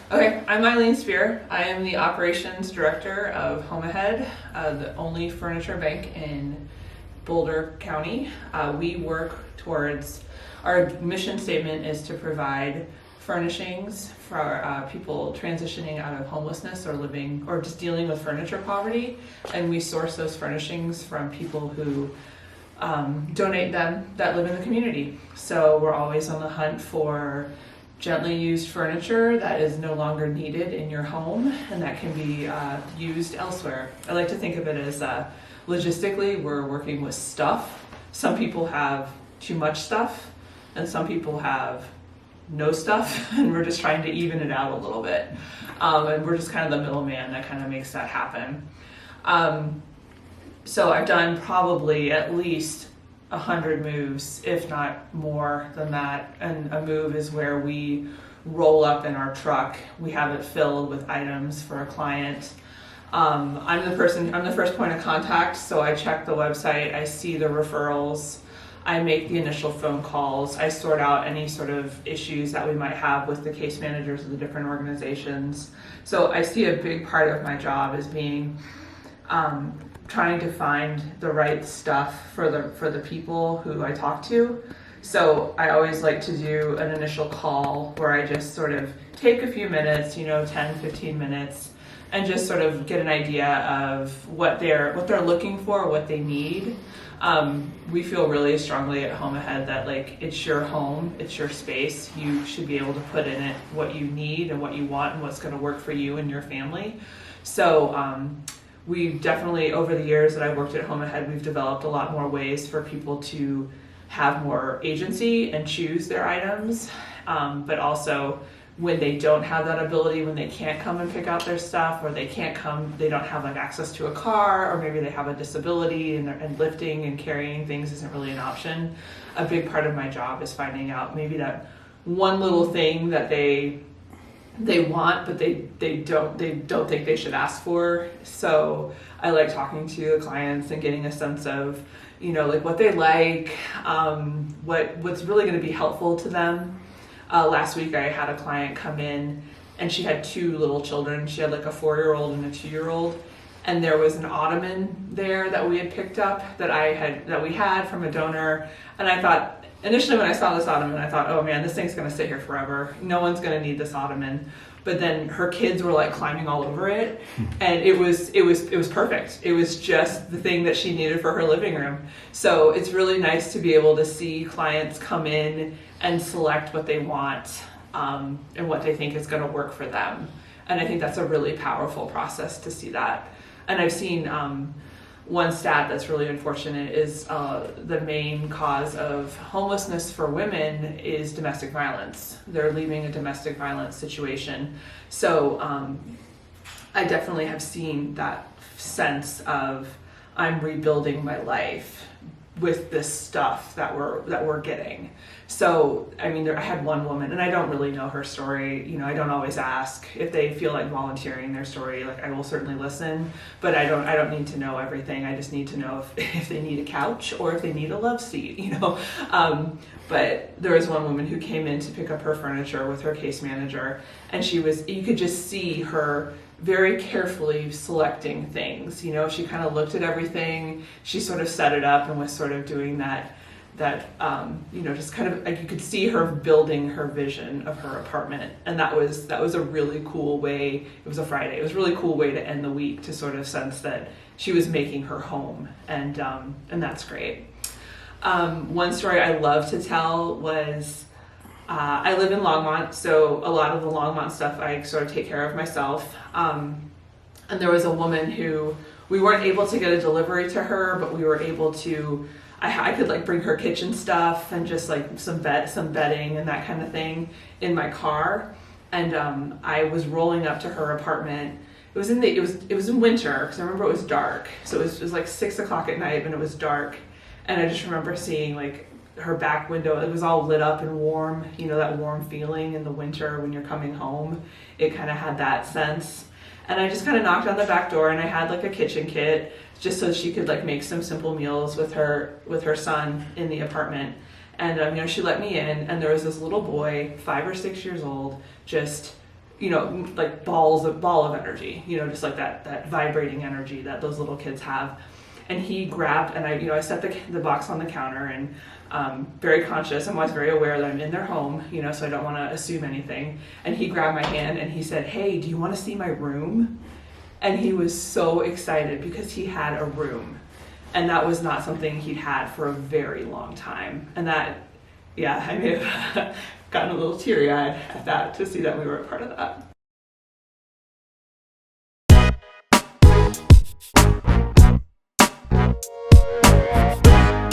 Okay, I'm Eileen Spear. I am the operations director of HomeAhead, the only furniture bank in Boulder County. We work towards, our mission statement is to provide furnishings for people transitioning out of homelessness or living or just dealing with furniture poverty. And we source those furnishings from people who donate them that live in the community. So we're always on the hunt for gently used furniture that is no longer needed in your home and that can be used elsewhere. I like to think of it as logistically, we're working with stuff. Some people have too much stuff and some people have no stuff, and we're just trying to even it out a little bit. And we're just kind of the middleman that kind of makes that happen. So I've done probably at least 100 moves, if not more than that. And a move is where we roll up in our truck. We have it filled with items for a client. I'm the first point of contact, so I check the website, I see the referrals, I make the initial phone calls, I sort out any sort of issues that we might have with the case managers of the different organizations. So I see a big part of my job as being trying to find the right stuff for the people who I talk to. So I always like to do an initial call where I just sort of take a few minutes, 10, 15 minutes, and just sort of get an idea of what they're looking for, what they need. We feel really strongly at HomeAhead that it's your home, it's your space. You should be able to put in it what you need and what you want and what's going to work for you and your family. So we've definitely, over the years that I've worked at HomeAhead, we've developed a lot more ways for people to have more agency and choose their items, but also when they don't have that ability, when they can't come and pick out their stuff, or they don't have access to a car, or maybe they have a disability and lifting and carrying things isn't really an option. A big part of my job is finding out maybe that one little thing that they want, but they don't think they should ask for. So I like talking to the clients and getting a sense of, what they like, what's really going to be helpful to them. Last week I had a client come in and she had two little children. She had a 4-year-old and a 2-year-old. And there was an ottoman there that we had picked up that we had from a donor. And I thought, initially when I saw this ottoman, I thought, oh man, this thing's gonna sit here forever. No one's gonna need this ottoman. But then her kids were climbing all over it, and it was perfect. It was just the thing that she needed for her living room. So it's really nice to be able to see clients come in and select what they want and what they think is gonna work for them. And I think that's a really powerful process to see that. And I've seen one stat that's really unfortunate is the main cause of homelessness for women is domestic violence. They're leaving a domestic violence situation. So I definitely have seen that sense of I'm rebuilding my life with this stuff that we're getting. So, I had one woman, and I don't really know her story. I don't always ask if they feel like volunteering their story. I will certainly listen, but I don't need to know everything. I just need to know if they need a couch or if they need a love seat, But there was one woman who came in to pick up her furniture with her case manager, and you could just see her very carefully selecting things. She kind of looked at everything. She sort of set it up and was sort of doing that just kind of you could see her building her vision of her apartment. And that was a really cool way. It was a Friday. It was a really cool way to end the week, to sort of sense that she was making her home, and that's great. One story I love to tell was I live in Longmont, so a lot of the Longmont stuff I sort of take care of myself. And there was a woman who we weren't able to get a delivery to her, but we were able to. I could bring her kitchen stuff and just some bedding and that kind of thing in my car. And I was rolling up to her apartment. It was in winter, because I remember it was dark. So it was 6 o'clock at night, and it was dark. And I just remember seeing her back window. It was all lit up and warm. That warm feeling in the winter when you're coming home. It kind of had that sense. And I just kind of knocked on the back door, and I had a kitchen kit just so she could make some simple meals with her son in the apartment. And she let me in, and there was this little boy, 5 or 6 years old, just like ball of energy, just like that vibrating energy that those little kids have. And he grabbed, and I set the box on the counter, and very conscious. I'm always very aware that I'm in their home, so I don't want to assume anything. And he grabbed my hand and he said, "Hey, do you want to see my room?" And he was so excited because he had a room. And that was not something he'd had for a very long time. And that, I may have gotten a little teary-eyed at that, to see that we were a part of that.